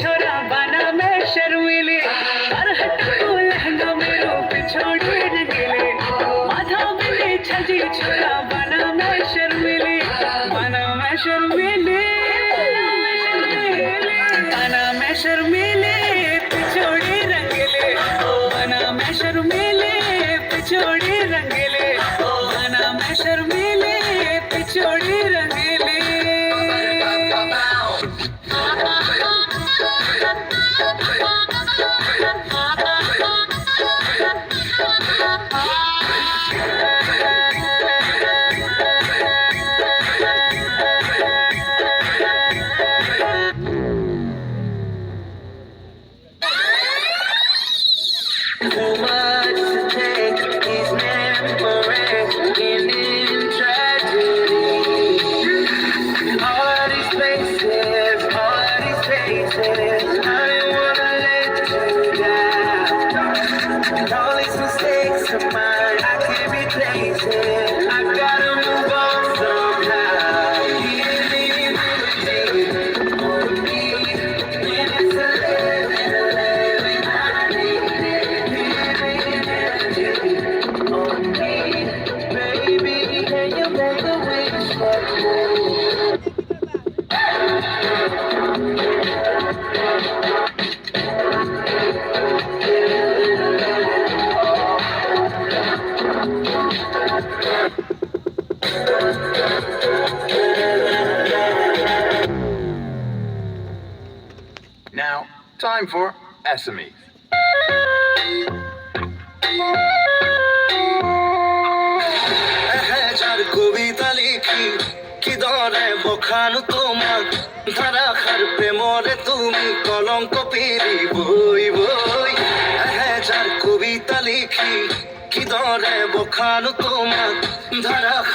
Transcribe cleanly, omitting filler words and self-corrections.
छोरा बना मैं शर्मीले को लहंगा मेरो पिछोड़े रंगीले माथा मिले छजी छोरा बना मैं शर्मीले बना मैं शर्मीले बना मैं शर्मीले पिछोड़े रंगीले बना मैं शर्मीले पिछोड़े रंगीले बना मैं शर्मीले पिछोड़े रंगीले Too much to take these memories in tragedy. All these places, all these faces, I don't wanna let you down. All these mistakes of mine, I can't replace it. I gotta move on somehow. Healing on me, when it's a living, I need it. On me, baby, can you make a wish for me? Now, time for SMEs. হাজার কবিতা লিখি কি দরে বখান তোমার ধারাখার প্রেমরে তুমি কলঙ্ক peri বই বই হাজার কবিতা লিখি কি দরে বখান তোমার ধারা